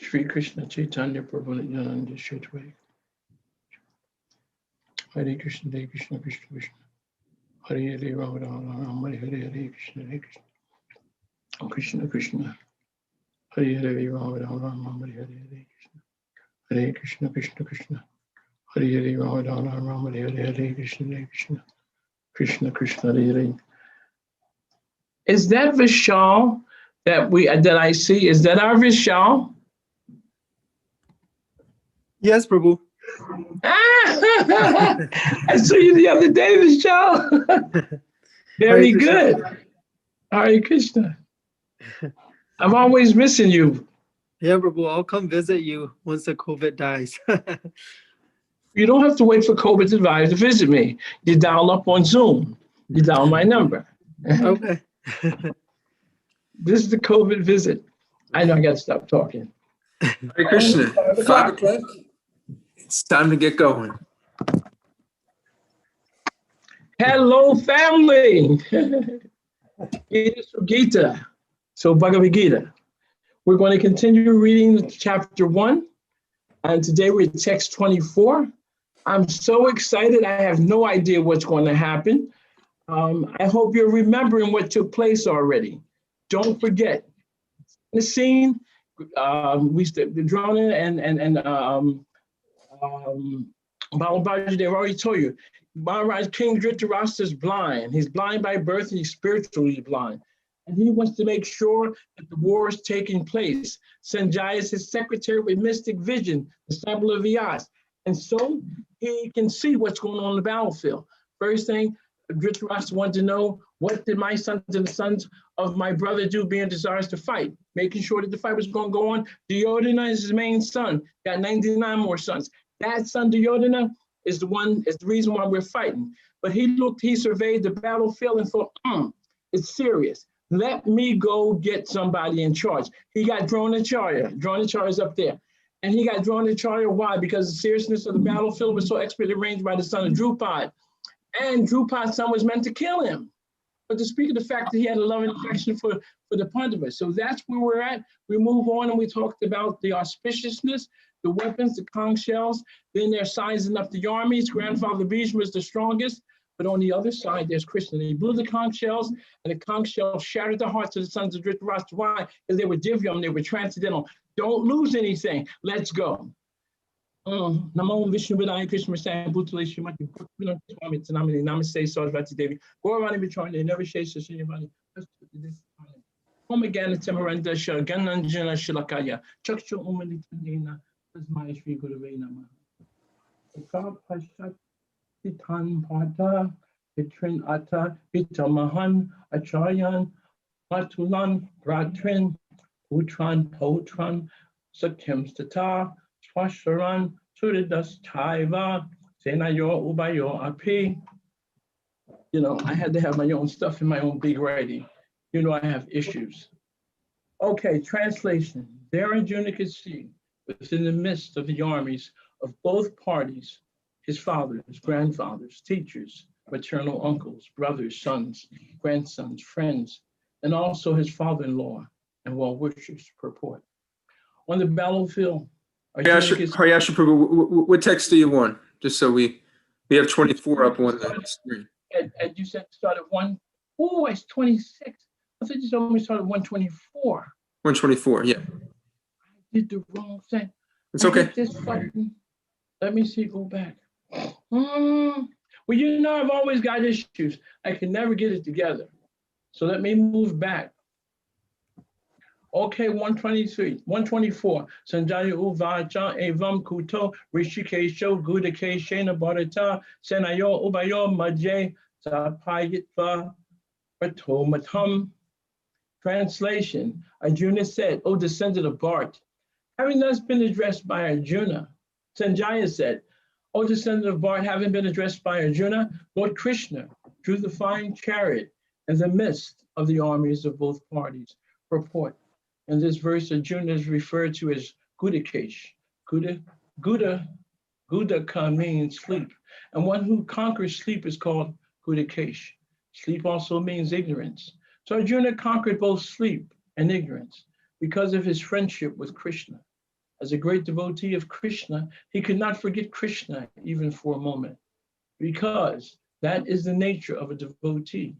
Shri Krishna Chaitanya Prabhu Nityananda Shri Advaita. Hare Krishna, Hare Krishna, Krishna Krishna. Hare Hare Rama Rama Rama Hare Hare, Hare Krishna, Hare Krishna. Krishna Krishna. Hare Hare Rama Rama Rama Hare Hare, Hare Krishna. Hare Krishna, Krishna Krishna. Hare Hare Rama Rama Rama Hare Hare, Hare Krishna, Hare Krishna. Krishna Krishna, Hare Hare. Is that Vishal that I see? Is that our Vishal? Yes, Prabhu. I saw you the other day, Vishal. Very good. Hare Krishna. I'm always missing you. Yeah, Prabhu, I'll come visit you once the COVID dies. You don't have to wait for COVID to die to visit me. You dial up on Zoom. You dial my number. Okay. This is the COVID visit. I know I got to stop talking. Hare Krishna. 5 o'clock. It's time to get going. Hello, family. It is from Gita. So Bhagavad Gita. We're going to continue reading chapter 1. And today we're at text 24. I'm so excited. I have no idea what's going to happen. I hope you're remembering what took place already. Don't forget. The scene, the drone and Bhagavad, they've already told you. Maharaj King Dhritarashtra is blind. He's blind by birth and he's spiritually blind. And he wants to make sure that the war is taking place. Sanjaya is his secretary with mystic vision, the symbol of Vyas. And so he can see what's going on in the battlefield. First thing, Dhritarashtra wanted to know, what did my sons and the sons of my brother do, being desirous to fight? Making sure that the fight was going to go on. Duryodhana is his main son, got 99 more sons. That son, Duryodhana, is the reason why we're fighting. But he surveyed the battlefield and thought, it's serious. Let me go get somebody in charge. He got Dronacharya. Dronacharya is up there. And he got Dronacharya, why? Because the seriousness of the battlefield was so expertly arranged by the son of Drupad. And Drupad's son was meant to kill him. But to speak of the fact that he had a love and affection for the Pandavas. So that's where we're at. We move on and we talked about the auspiciousness, the weapons, the conch shells. Then they're sizing up the armies. Grandfather Bhishma was the strongest. But on the other side, there's Krishna. He blew the conch shells, and the conch shells shattered the hearts of the sons of Dhritarashtra. Why? Because they were divyam, they were transcendental. Don't lose anything. Let's go. Namo Vishnu Vidaya Krishna Sam Bhutale Shrimati Bhutala Swami Tanamini Namaste Sarasvati Devi Gauravani Vicharni Never Shesa Shinivani Omagana Tamaranda Shagananjana Shilakaya Chakshu Umani Tanina Tasmai Shri Gurave Namaha Pashat Titan Pata Pitrin Atta Pitamahan Acharyan Matulan Bratrin Utran Potran Sakyam Stata Swasharan Suridas Taiva Senayo Ubayo Api. You know, I had to have my own stuff in my own big writing. You know, I have issues. Okay, translation. There Arjuna could see within the midst of the armies of both parties, his fathers, grandfathers, teachers, maternal uncles, brothers, sons, grandsons, friends, and also his father-in-law and well-wishers. Purport. On the battlefield, Haryasha Prabhu, what text do you want? Just so we have 24 up on the screen. And you said start at 1. Oh, it's 26. I thought you told me start at 124. 124, yeah. I did the wrong thing. It's okay. This button. Let me see, go back. Well, you know, I've always got issues. I can never get it together. So let me move back. Okay, 123, 124. Sanjaya Uvaja Evam Kuto Rishikesho Gudakeshena Bharata Senayo Ubayo Maje Sapayitva Patomatam. Translation. Arjuna said, O descendant of Bharat, having thus been addressed by Arjuna, Sanjaya said, O descendant of Bharat, having been addressed by Arjuna, Lord Krishna drew the fine chariot in the midst of the armies of both parties. Purport. In this verse, Arjuna is referred to as Gudakesh. Gudaka means sleep. And one who conquers sleep is called Gudakesh. Sleep also means ignorance. So Arjuna conquered both sleep and ignorance because of his friendship with Krishna. As a great devotee of Krishna, he could not forget Krishna even for a moment, because that is the nature of a devotee,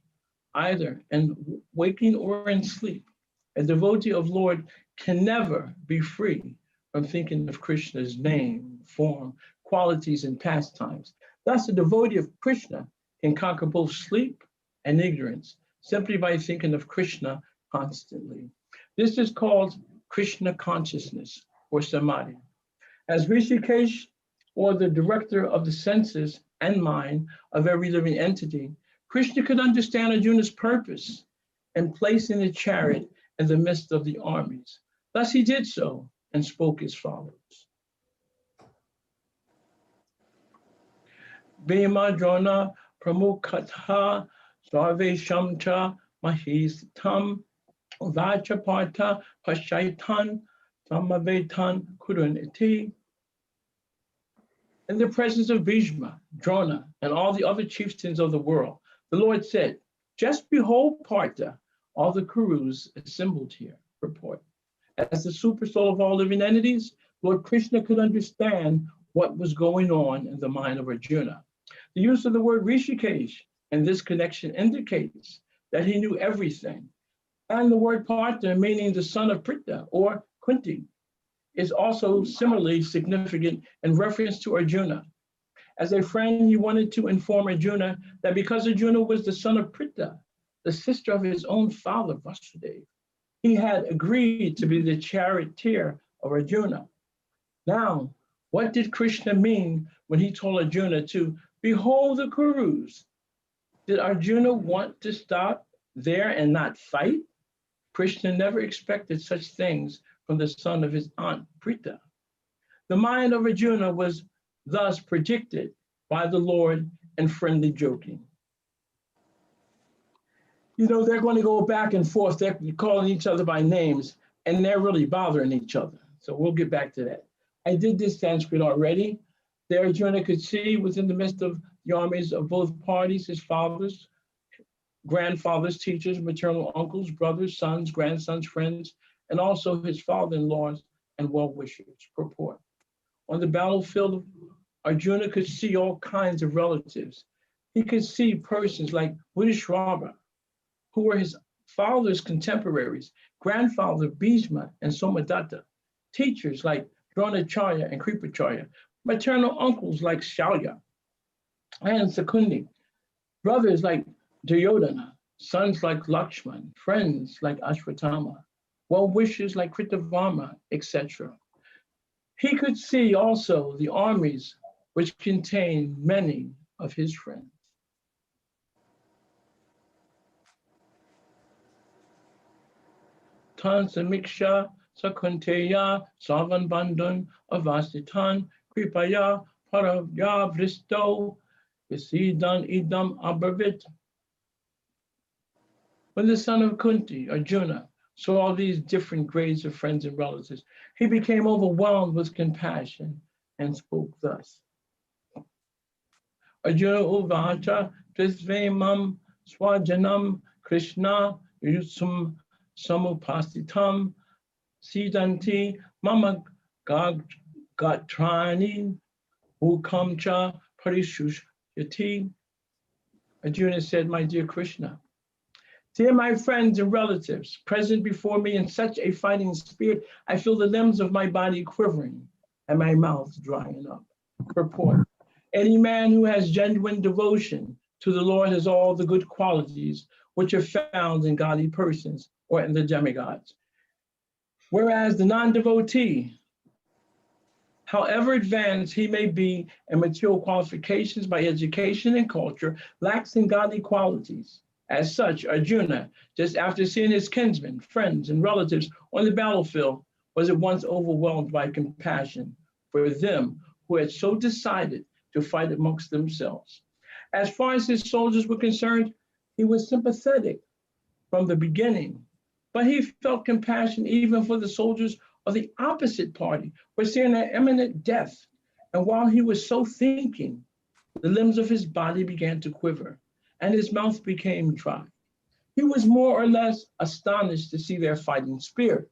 either in waking or in sleep. A devotee of Lord can never be free from thinking of Krishna's name, form, qualities, and pastimes. Thus, a devotee of Krishna can conquer both sleep and ignorance simply by thinking of Krishna constantly. This is called Krishna consciousness or samadhi. As Rishikesh, or the director of the senses and mind of every living entity, Krishna could understand Arjuna's purpose in placing the chariot in the midst of the armies. Thus he did so and spoke as follows. Bhima Drona Pramukhatha Sarve Shamcha Mahisatam Vachaparta Pashaitan Samavetan Kuruniti. In the presence of Bhishma, Drona, and all the other chieftains of the world, the Lord said, just behold Partha, all the Kurus assembled here. Purport. As the super soul of all living entities, Lord Krishna could understand what was going on in the mind of Arjuna. The use of the word Rishikesh in this connection indicates that he knew everything. And the word Partha, meaning the son of Pritha or Kunti, is also similarly significant in reference to Arjuna. As a friend, he wanted to inform Arjuna that because Arjuna was the son of Pritha, the sister of his own father, Vasudeva, he had agreed to be the charioteer of Arjuna. Now, what did Krishna mean when he told Arjuna to behold the Kurus? Did Arjuna want to stop there and not fight? Krishna never expected such things from the son of his aunt, Pritha. The mind of Arjuna was thus predicted by the Lord in friendly joking. You know, they're going to go back and forth. They're calling each other by names, and they're really bothering each other. So we'll get back to that. I did this Sanskrit already. There, Arjuna could see within the midst of the armies of both parties, his fathers, grandfathers, teachers, maternal uncles, brothers, sons, grandsons, friends, and also his father-in-laws and well-wishers. Purport. On the battlefield, Arjuna could see all kinds of relatives. He could see persons like Yudhishthira, who were his father's contemporaries, grandfather Bhishma and Somadatta, teachers like Dronacharya and Kripacharya, maternal uncles like Shalya and Sakundi, brothers like Duryodhana, sons like Lakshman, friends like Ashwatthama, well-wishers like Kritavarma, etc. He could see also the armies which contained many of his friends. Tan Samiksha Sakunteya Savan Bandhan Avasitan Kripaya Paravya Vristo Visidan Idam Abravit. When the son of Kunti, Arjuna, saw all these different grades of friends and relatives, he became overwhelmed with compassion and spoke thus. Arjuna Uvacha Trisvemam Swajanam Krishna Yusum Samupasitam Sidanti Mama Gatrani Ukamcha Parishushati. Arjuna said, my dear Krishna, dear my friends and relatives, present before me in such a fighting spirit, I feel the limbs of my body quivering and my mouth drying up. Purport. Any man who has genuine devotion to the Lord has all the good qualities which are found in godly persons or in the demigods. Whereas the non-devotee, however advanced he may be in material qualifications by education and culture, lacks in godly qualities. As such, Arjuna, just after seeing his kinsmen, friends, and relatives on the battlefield, was at once overwhelmed by compassion for them who had so decided to fight amongst themselves. As far as his soldiers were concerned, he was sympathetic from the beginning, but he felt compassion even for the soldiers of the opposite party who were seeing their imminent death. And while he was so thinking, the limbs of his body began to quiver and his mouth became dry. He was more or less astonished to see their fighting spirit.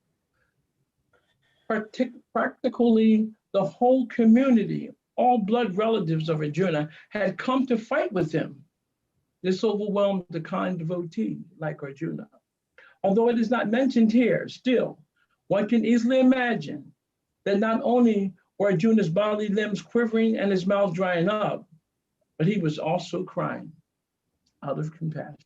Practically the whole community, all blood relatives of Arjuna, had come to fight with him. This overwhelmed the kind devotee like Arjuna. Although it is not mentioned here, still, one can easily imagine that not only were Arjuna's bodily limbs quivering and his mouth drying up, but he was also crying out of compassion.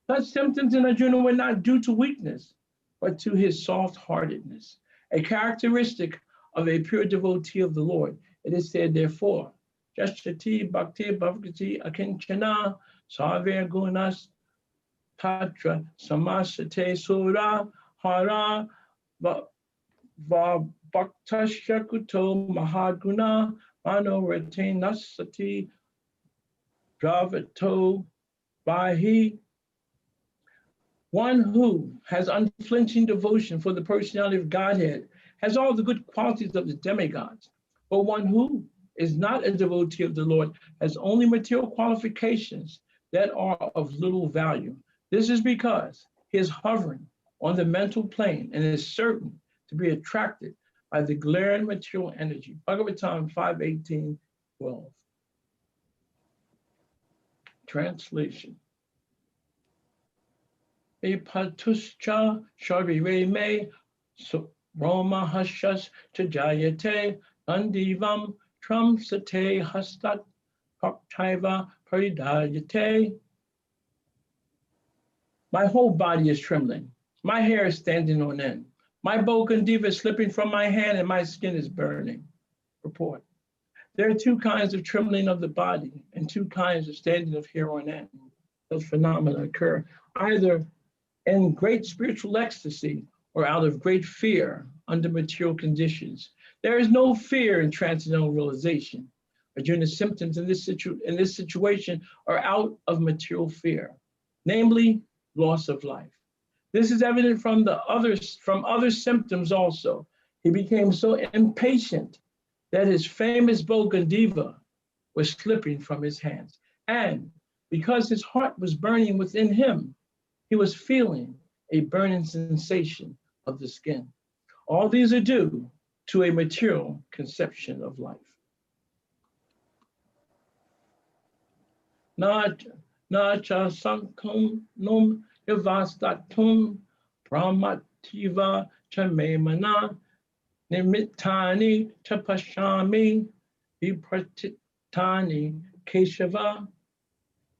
Such symptoms in Arjuna were not due to weakness, but to his soft-heartedness, a characteristic of a pure devotee of the Lord. It is said, therefore, Jashati Bhakti Bhavgati Akinchana Saver Gunas Tatra Samasate Sura Hara Bhaktashakuto Mahaguna Manorate Nasati Dravato Vahi. One who has unflinching devotion for the personality of Godhead has all the good qualities of the demigods, but one who is not a devotee of the Lord has only material qualifications that are of little value. This is because he is hovering on the mental plane and is certain to be attracted by the glaring material energy. Bhagavad 5:18-12. Translation. Patuscha sharire me Roma hashas chajayate andivam tram sate hastat paktaiva paridayate. My whole body is trembling. My hair is standing on end. My bow condiva is slipping from my hand and my skin is burning. Report. There are two kinds of trembling of the body and two kinds of standing of hair on end. Those phenomena occur either in great spiritual ecstasy or out of great fear under material conditions. There is no fear in transcendental realization. Arjuna's symptoms in this situation are out of material fear, namely loss of life. This is evident from other symptoms also. He became so impatient that his famous bow Gandiva was slipping from his hands. And because his heart was burning within him, he was feeling a burning sensation of the skin. All these are due to a material conception of life. Nacha sankum num yavastatum brahmativa chamemana nimittani tapashami vipratitani keshava.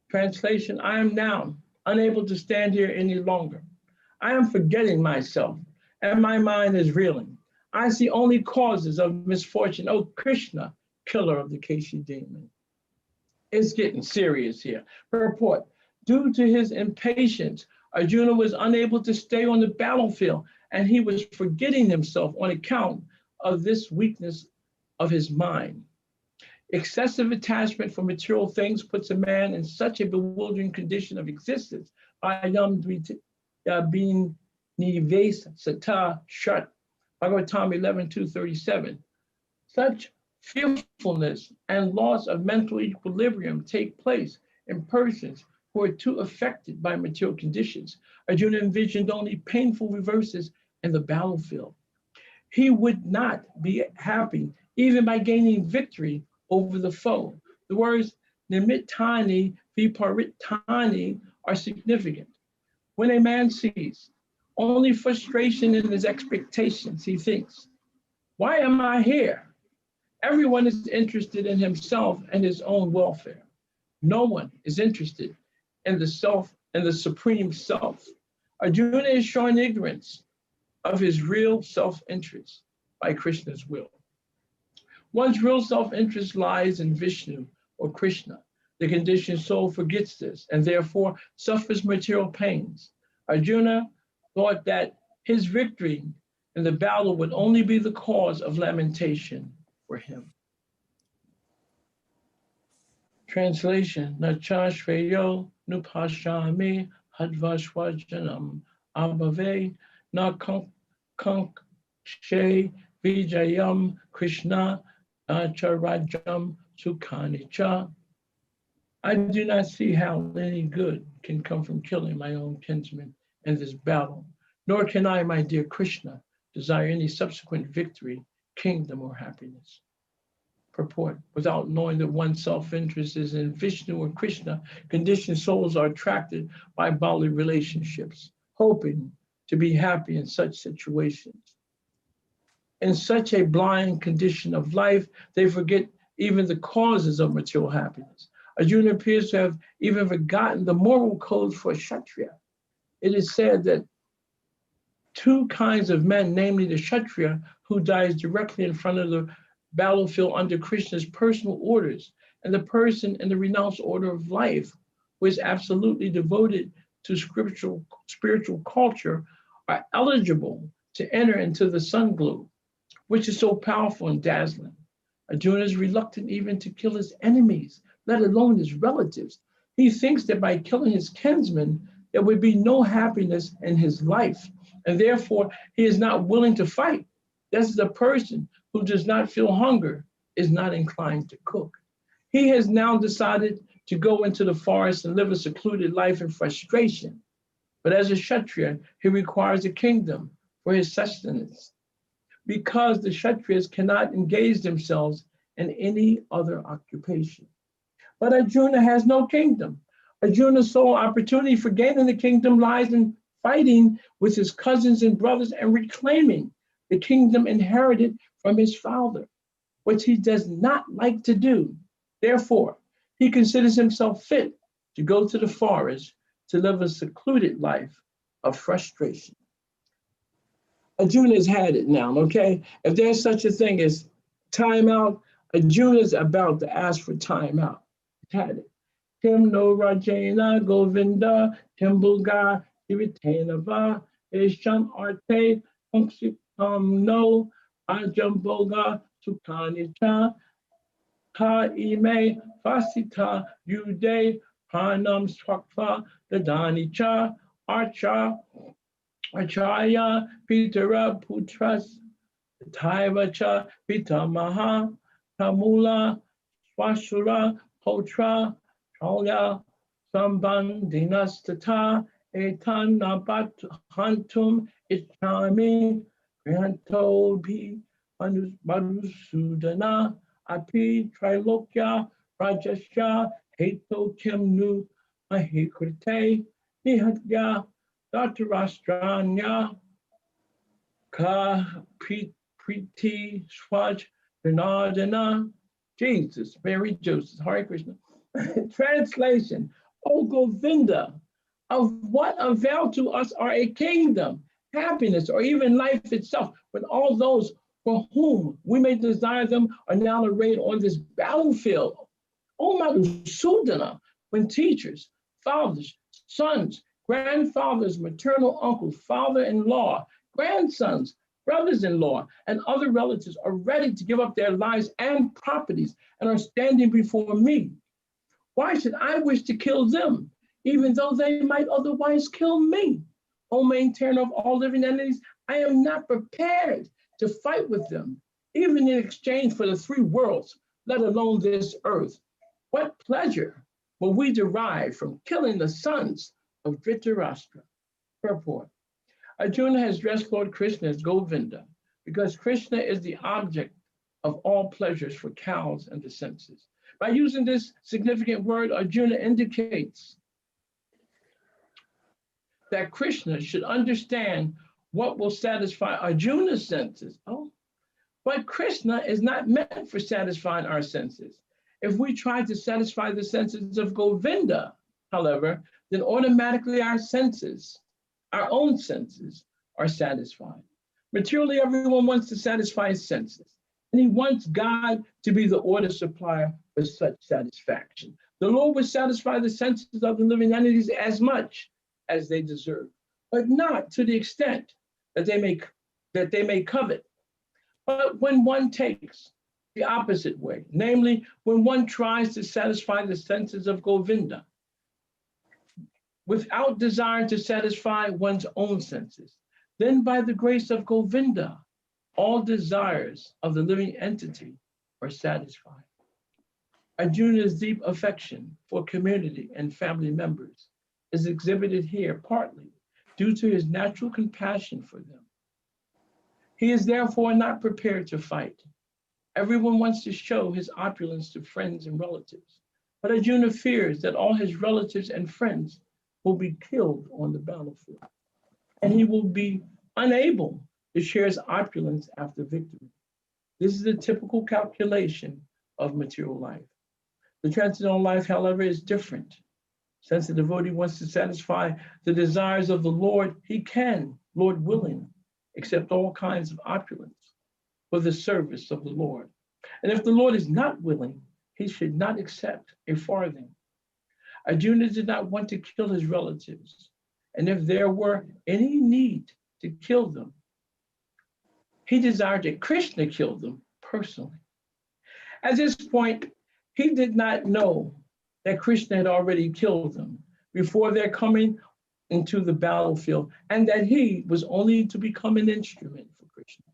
Translation, I am now unable to stand here any longer. I am forgetting myself and my mind is reeling. I see only causes of misfortune. Oh, Krishna, killer of the Keshi demon. It's getting serious here. Report, due to his impatience, Arjuna was unable to stay on the battlefield and he was forgetting himself on account of this weakness of his mind. Excessive attachment for material things puts a man in such a bewildering condition of existence. Being nives sata shat, Bhagavatam 11:237. Such fearfulness and loss of mental equilibrium take place in persons who are too affected by material conditions. Arjuna envisioned only painful reverses in the battlefield. He would not be happy even by gaining victory over the foe. The words nimittani viparitani are significant. When a man sees only frustration in his expectations, he thinks, why am I here? Everyone is interested in himself and his own welfare. No one is interested in the self and the supreme self. Arjuna is showing ignorance of his real self-interest by Krishna's will. One's real self-interest lies in Vishnu or Krishna. The conditioned soul forgets this and therefore suffers material pains. Arjuna thought that his victory in the battle would only be the cause of lamentation for him. Translation, Nachashveyo nupashami hadvashvajanam abhave na kankshe vijayam Krishna acharajam sukhanicha. I do not see how any good can come from killing my own kinsmen in this battle, nor can I, my dear Krishna, desire any subsequent victory, kingdom, or happiness. Purport: without knowing that one's self-interest is in Vishnu or Krishna, conditioned souls are attracted by bodily relationships, hoping to be happy in such situations. In such a blind condition of life, they forget even the causes of material happiness. Arjuna appears to have even forgotten the moral codes for a Kshatriya. It is said that two kinds of men, namely the Kshatriya, who dies directly in front of the battlefield under Krishna's personal orders, and the person in the renounced order of life, who is absolutely devoted to spiritual culture, are eligible to enter into the sun glow, which is so powerful and dazzling. Arjuna is reluctant even to kill his enemies, let alone his relatives. He thinks that by killing his kinsmen, there would be no happiness in his life, and therefore he is not willing to fight. This is a person who does not feel hunger, is not inclined to cook. He has now decided to go into the forest and live a secluded life in frustration. But as a Kshatriya, he requires a kingdom for his sustenance, because the Kshatriyas cannot engage themselves in any other occupation. But Arjuna has no kingdom. Arjuna's sole opportunity for gaining the kingdom lies in fighting with his cousins and brothers and reclaiming the kingdom inherited from his father, which he does not like to do. Therefore, he considers himself fit to go to the forest to live a secluded life of frustration. Arjuna has had it now, okay? If there's such a thing as timeout, Arjuna is about to ask for timeout. He's had it. Tim no Rajena Govinda, Timbulga, Ivitenava, Isham Arte, no Ajamboga, Sukanicha, Ka ime Fasita, Yude, Pranam Swakva, Dadanicha, Archa, Acharya, Pitara, Putras, Taivacha, Pitamaha, Tamula, Swashura, Potra, Chalya, Sambandinastata, Etan Nabat Hantum, Ichami, Grantobi, Madhusudana, Api, Trilokya, Rajasya, Heto Kimnu, Mahikrite, Nihatya, Dhatarastranya, Ka Priti Swaj Vinardana, Jesus, Mary, Joseph, Hare Krishna. Translation: O Govinda, of what avail to us are a kingdom, happiness, or even life itself, when all those for whom we may desire them are now arrayed on this battlefield? O Madhusudana, when teachers, fathers, sons, grandfathers, maternal uncles, father-in-law, grandsons, brothers-in-law, and other relatives are ready to give up their lives and properties and are standing before me, why should I wish to kill them, even though they might otherwise kill me? O maintainer of all living entities, I am not prepared to fight with them, even in exchange for the three worlds, let alone this earth. What pleasure will we derive from killing the sons of Dhritarashtra? Purport: Arjuna has dressed Lord Krishna as Govinda because Krishna is the object of all pleasures for cows and the senses. By using this significant word, Arjuna indicates that Krishna should understand what will satisfy Arjuna's senses. Oh, but Krishna is not meant for satisfying our senses. If we try to satisfy the senses of Govinda, however, then automatically our senses, our own senses, are satisfied. Materially, everyone wants to satisfy his senses, and he wants God to be the order supplier for such satisfaction. The Lord will satisfy the senses of the living entities as much as they deserve, but not to the extent that they may covet. But when one takes the opposite way, namely when one tries to satisfy the senses of Govinda without desire to satisfy one's own senses, then by the grace of Govinda, all desires of the living entity are satisfied. Arjuna's deep affection for community and family members is exhibited here partly due to his natural compassion for them. He is therefore not prepared to fight. Everyone wants to show his opulence to friends and relatives, but Arjuna fears that all his relatives and friends will be killed on the battlefield, and he will be unable to share his opulence after victory. This is a typical calculation of material life. The transcendental life, however, is different. Since the devotee wants to satisfy the desires of the Lord, he can, Lord willing, accept all kinds of opulence for the service of the Lord. And if the Lord is not willing, he should not accept a farthing. Arjuna did not want to kill his relatives, and if there were any need to kill them, he desired that Krishna kill them personally. At this point, he did not know that Krishna had already killed them before their coming into the battlefield, and that he was only to become an instrument for Krishna.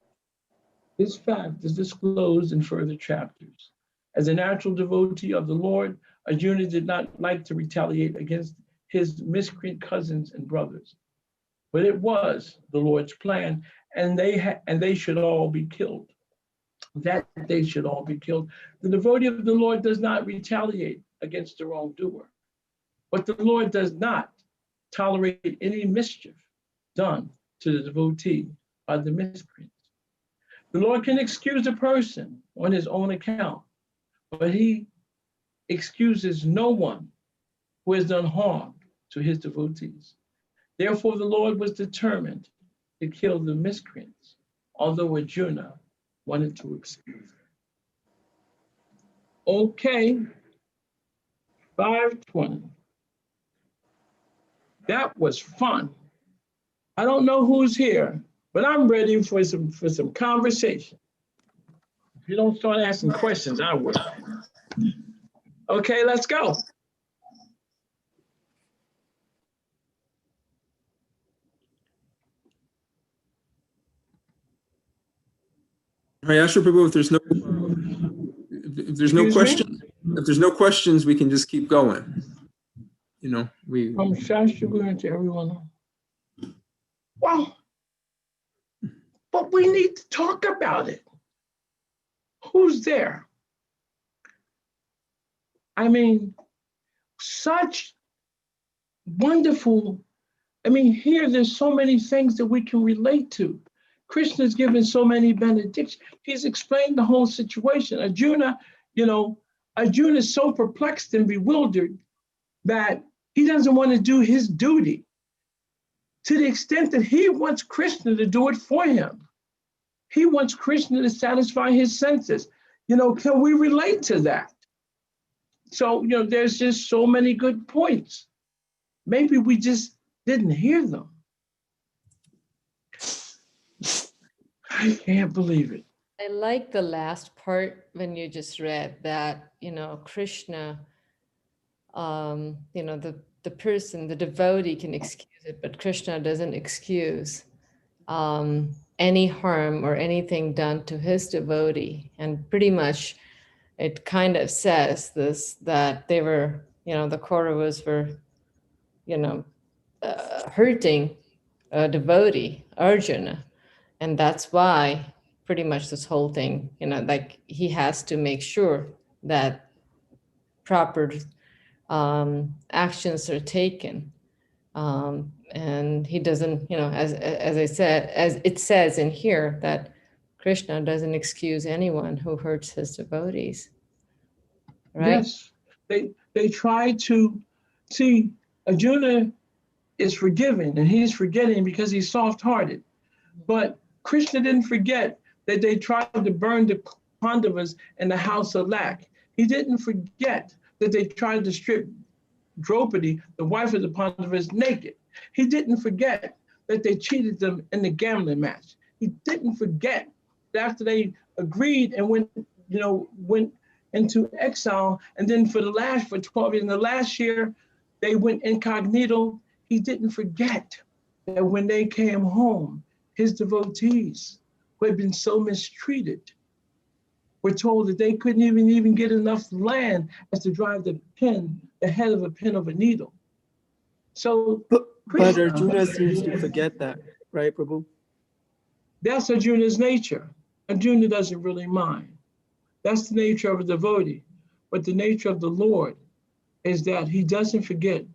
This fact is disclosed in further chapters. As a natural devotee of the Lord, Arjuna did not like to retaliate against his miscreant cousins and brothers, but it was the Lord's plan, and they should all be killed. That they should all be killed. The devotee of the Lord does not retaliate against the wrongdoer, but the Lord does not tolerate any mischief done to the devotee by the miscreants. The Lord can excuse a person on his own account, but he excuses no one who has done harm to his devotees. Therefore, the Lord was determined to kill the miscreants, although Arjuna wanted to excuse them. Okay, 520. That was fun. I don't know who's here, but I'm ready for some conversation. If you don't start asking questions, I will. Okay, let's go. Haryashra Prabhu, if there's no questions, if there's no questions, we can just keep going. You know, From Shastra Guru to everyone. Well, but we need to talk about it. Who's there? I mean, such wonderful. I mean, here there's so many things that we can relate to. Krishna's given so many benedictions. He's explained the whole situation. Arjuna is so perplexed and bewildered that he doesn't want to do his duty to the extent that he wants Krishna to do it for him. He wants Krishna to satisfy his senses. Can we relate to that? So, there's just so many good points. Maybe we just didn't hear them. I can't believe it. I like the last part when you just read that, Krishna, the person, the devotee can excuse it, but Krishna doesn't excuse any harm or anything done to his devotee. And pretty much it kind of says this, that they were, the Kauravas were, hurting a devotee, Arjuna. And that's why pretty much this whole thing, like he has to make sure that proper actions are taken. And he doesn't, as I said, as it says in here, that Krishna doesn't excuse anyone who hurts his devotees. Right? Yes, they try to see Arjuna is forgiving and he's forgetting because he's soft-hearted. But Krishna didn't forget that they tried to burn the Pandavas in the house of lac. He didn't forget that they tried to strip Draupadi, the wife of the Pandavas, naked. He didn't forget that they cheated them in the gambling match. He didn't forget that after they agreed and went into exile, and then for 12 years, in the last year, they went incognito. He didn't forget that when they came home, his devotees, who had been so mistreated, were told that they couldn't even get enough land as to drive the head of a pin of a needle. So, but Arjuna seems to forget that, right, Prabhu? That's Arjuna's nature. Arjuna doesn't really mind. That's the nature of a devotee. But the nature of the Lord is that he doesn't forget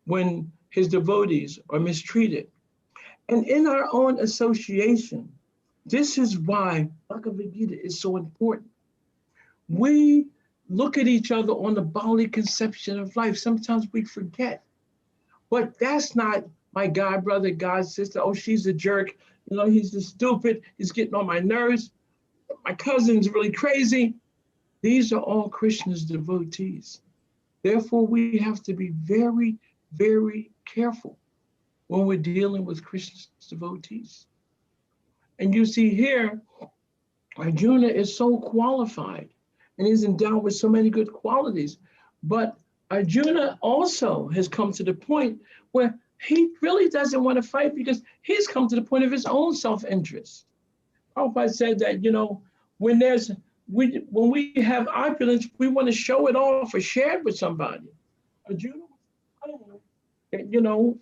when his devotees are mistreated. And in our own association, this is why Bhagavad Gita is so important. We look at each other on the bodily conception of life. Sometimes we forget. But that's not my God brother, God sister. Oh, she's a jerk. You know, he's just stupid. He's getting on my nerves. My cousin's really crazy. These are all Krishna's devotees. Therefore, we have to be very, very careful when we're dealing with Krishna's devotees. And you see here, Arjuna is so qualified and he's endowed with so many good qualities. But Arjuna also has come to the point where he really doesn't want to fight because he's come to the point of his own self-interest. Prabhupada said that, you know, when we have opulence, we want to show it off or share it with somebody. Arjuna, you know,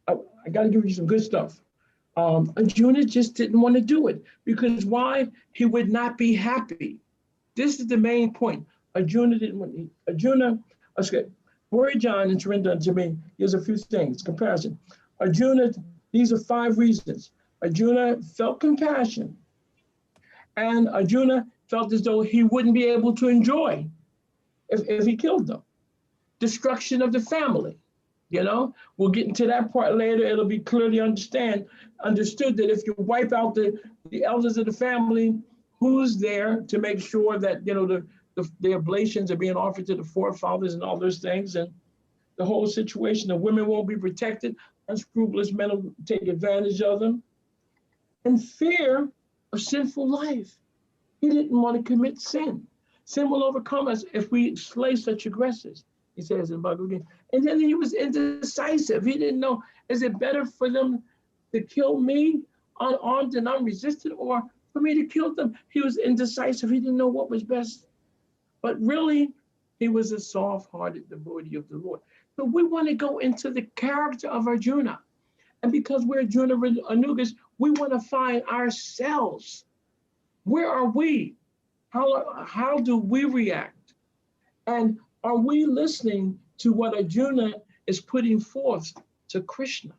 I got to give you some good stuff. Arjuna just didn't want to do it because why? He would not be happy. This is the main point. Arjuna didn't want to. Arjuna, okay, Bori John and Surinder to me, here's a few things, comparison. Arjuna, these are 5 reasons. Arjuna felt compassion, and Arjuna felt as though he wouldn't be able to enjoy if he killed them. Destruction of the family. You know, we'll get into that part later. It'll be clearly understood that if you wipe out the elders of the family, who's there to make sure that, you know, the oblations are being offered to the forefathers and all those things, and the whole situation, the women won't be protected, unscrupulous men will take advantage of them, and fear of sinful life. He didn't want to commit sin. Sin will overcome us if we slay such aggressors, he says in Bhagavad Gita. And then he was indecisive. He didn't know, is it better for them to kill me unarmed and unresisted or for me to kill them? He was indecisive. He didn't know what was best. But really, he was a soft-hearted devotee of the Lord. So we want to go into the character of Arjuna. And because we're Arjuna Anugas, we want to find ourselves. Where are we? How do we react? And are we listening to what Arjuna is putting forth to Krishna?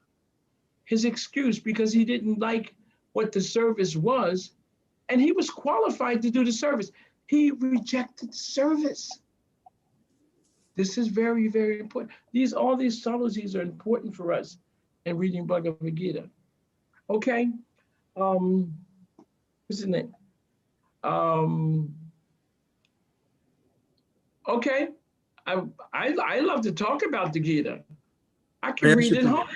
His excuse, because he didn't like what the service was, and he was qualified to do the service. He rejected service. This is very, very important. All these subtleties are important for us in reading Bhagavad Gita. Okay, what's his name? Okay, I love to talk about the Gita. I can read it home.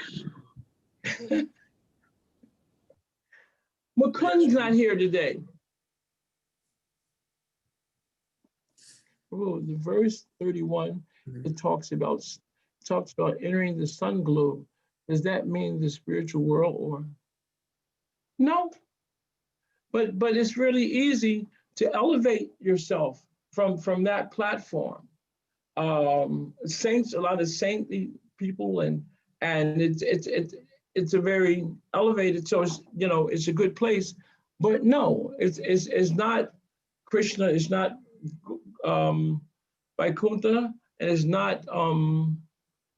Mukund's not here today. Oh, the verse 31, it talks about entering the sun globe. Does that mean the spiritual world or? No, but it's really easy to elevate yourself from that platform. Saints, a lot of saintly people, and it's a very elevated. So it's, you know, it's a good place. But no, it's not Krishna. It's not Vaikuntha, and it's not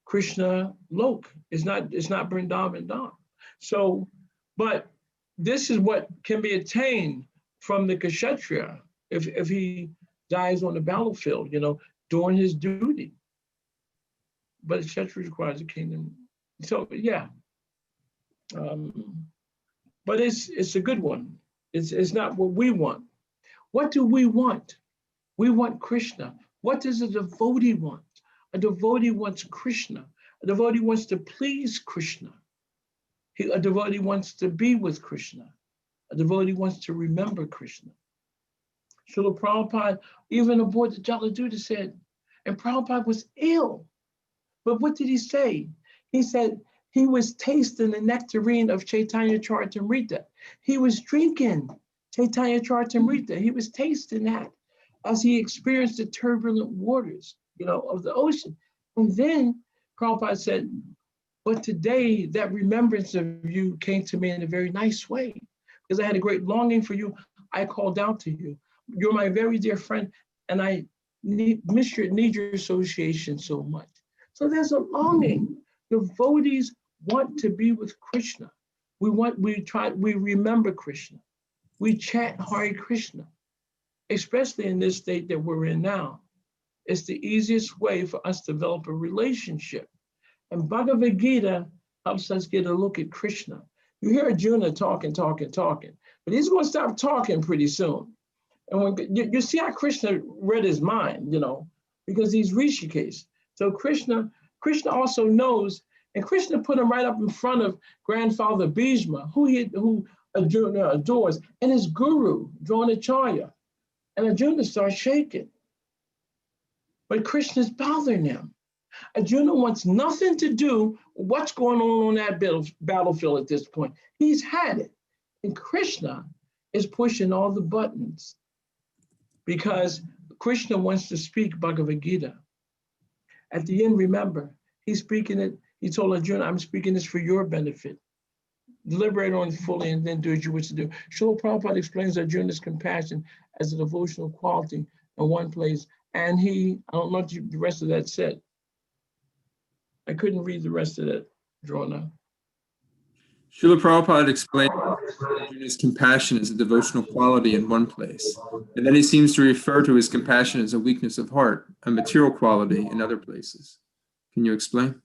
Krishna Lok. It's not Vrindavan Dham. So, but this is what can be attained from the Kshatriya if he dies on the battlefield, you know, doing his duty. But the Kshatriya requires a kingdom. So yeah, but it's a good one. It's not what we want. What do we want? We want Krishna. What does a devotee want? A devotee wants Krishna. A devotee wants to please Krishna. A devotee wants to be with Krishna. A devotee wants to remember Krishna. Srila Prabhupada, even aboard the Jaladuta, said, and Prabhupada was ill. But what did he say? He said he was tasting the nectarine of Chaitanya Charitamrita. He was drinking Chaitanya Charitamrita. He was tasting that as he experienced the turbulent waters, you know, of the ocean. And then Prabhupada said, but today that remembrance of you came to me in a very nice way. because I had a great longing for you. I called out to you. You're my very dear friend, and I need your association so much. So there's a longing. Devotees want to be with Krishna. We remember Krishna. We chant Hare Krishna, especially in this state that we're in now. It's the easiest way for us to develop a relationship. And Bhagavad Gita helps us get a look at Krishna. You hear Arjuna talking, but he's going to stop talking pretty soon. And when you see how Krishna read his mind, because he's Rishikesh. So Krishna also knows, and Krishna put him right up in front of grandfather Bhishma, who Arjuna adores, and his guru, Dronacharya. And Arjuna starts shaking. But Krishna's bothering him. Arjuna wants nothing to do with what's going on that battlefield at this point. He's had it. And Krishna is pushing all the buttons because Krishna wants to speak Bhagavad Gita. At the end, remember, he's speaking it. He told Arjuna, I'm speaking this for your benefit. Deliberate on it fully and then do as you wish to do. Srila Prabhupada explains Arjuna's compassion as a devotional quality in one place. And I don't know what the rest of that said. I couldn't read the rest of that, Drona. Srila Prabhupada explained Arjuna's compassion as a devotional quality in one place, and then he seems to refer to his compassion as a weakness of heart, a material quality in other places. Can you explain?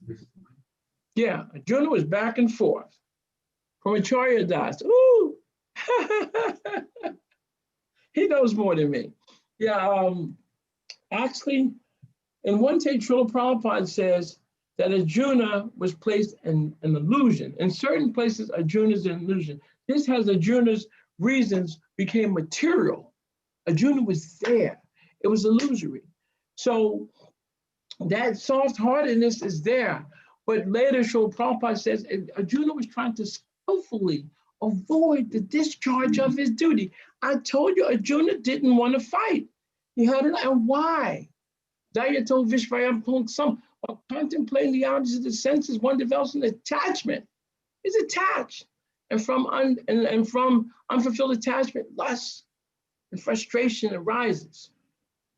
Yeah, Arjuna was back and forth. From Acharya Das, ooh, he knows more than me. Yeah, actually, in one take, Srila Prabhupada says that Arjuna was placed in an illusion. In certain places, Arjuna is an illusion. This has Arjuna's reasons became material. Arjuna was there. It was illusory. So that soft-heartedness is there. But later, Srila Prabhupada says Arjuna was trying to skillfully avoid the discharge of his duty. I told you Arjuna didn't want to fight. He had it, and why? Dayato Vishvayam Punksam. While contemplating the objects of the senses, one develops an attachment. He's attached. And from unfulfilled attachment, lust and frustration arises.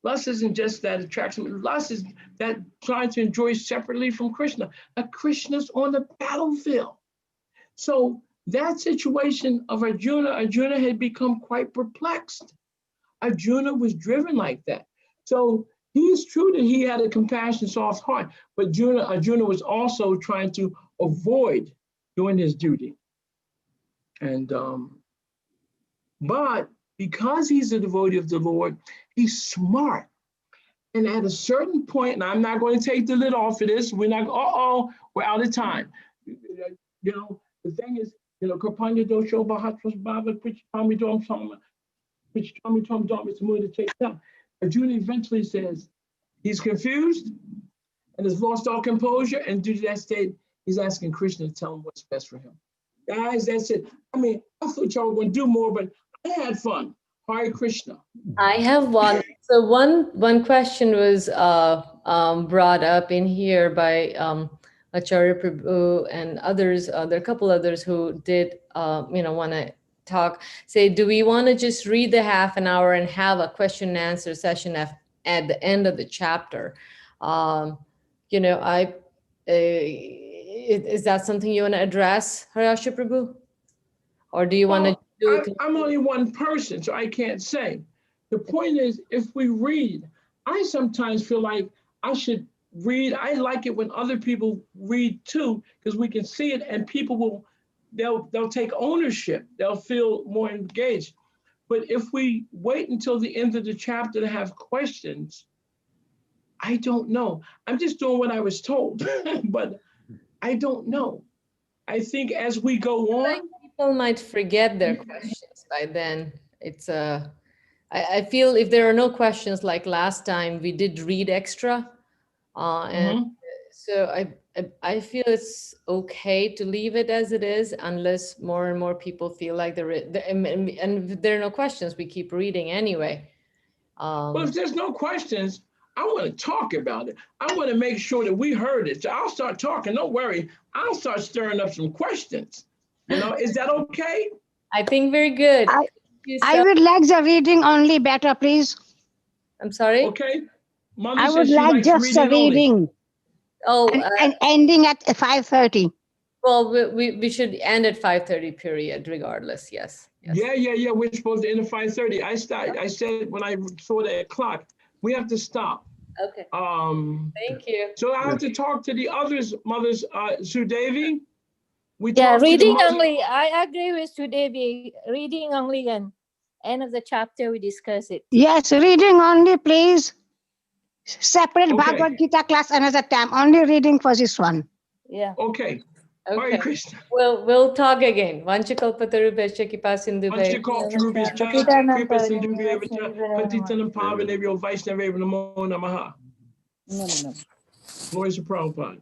Lust isn't just that attraction. Lust is that trying to enjoy separately from Krishna. Krishna's on the battlefield. So that situation of Arjuna had become quite perplexed. Arjuna was driven like that. So it's true that he had a compassionate, soft heart, but Arjuna was also trying to avoid doing his duty. And but because he's a devotee of the Lord, he's smart. And at a certain point, and I'm not going to take the lid off of this, we're out of time. The thing is, Kapanya Dosho Bahatras Baba, Pichami Dom Sama, Pichami Tom Dom, it's more to take down. Arjuna eventually says he's confused and has lost all composure, and due to that state, he's asking Krishna to tell him what's best for him. Guys, that's it. I thought y'all were going to do more, but I had fun. Hare Krishna. I have one. So one question was brought up in here by Acharya Prabhu and others. There are a couple others who did, want to talk. Say, do we want to just read the half an hour and have a question and answer session at the end of the chapter? Is that something you want to address, Harasha Prabhu? Or do you want to do it? I'm only one person, so I can't say. The point is, if we read, I sometimes feel like I should read. I like it when other people read too, because we can see it and people they'll take ownership. They'll feel more engaged. But if we wait until the end of the chapter to have questions, I don't know. I'm just doing what I was told, but I don't know. I think as we go on, people might forget their questions by then. I feel if there are no questions like last time, we did read extra, and so I feel it's okay to leave it as it is unless more and more people feel like and if there are no questions, we keep reading anyway. Well, if there's no questions, I want to talk about it. I want to make sure that we heard it. So I'll start talking. Don't worry. I'll start stirring up some questions. Is that okay? I think we're good. I- Thank you I so- would like the reading only better, please. I'm sorry. Okay. Mother I says would she like likes just the reading only. reading Oh, and ending at 5:30. well, we should end at 5:30 period regardless. Yes. Yes. Yeah. We're supposed to end at 5:30. I said when I saw the clock, we have to stop. Okay. Thank you. So I have to talk to the others, mothers. Sudevi, we Yeah, talked to the reading mother- only. I agree with Sudevi. Reading only and end of the chapter we discuss it. Yes, reading only, please. Separate Okay. Bhagavad Gita class another time. Only reading for this one. Yeah. Okay. Hare Okay. Krishna. We'll talk again. Vanchakalpatarubhasya kipasindhubhaya. Vanchakalparubhishcha, kripasinduvyavacha, patitanam pavanebhyo vaishnaveva namo namaha. No. Glory to Prabhupada.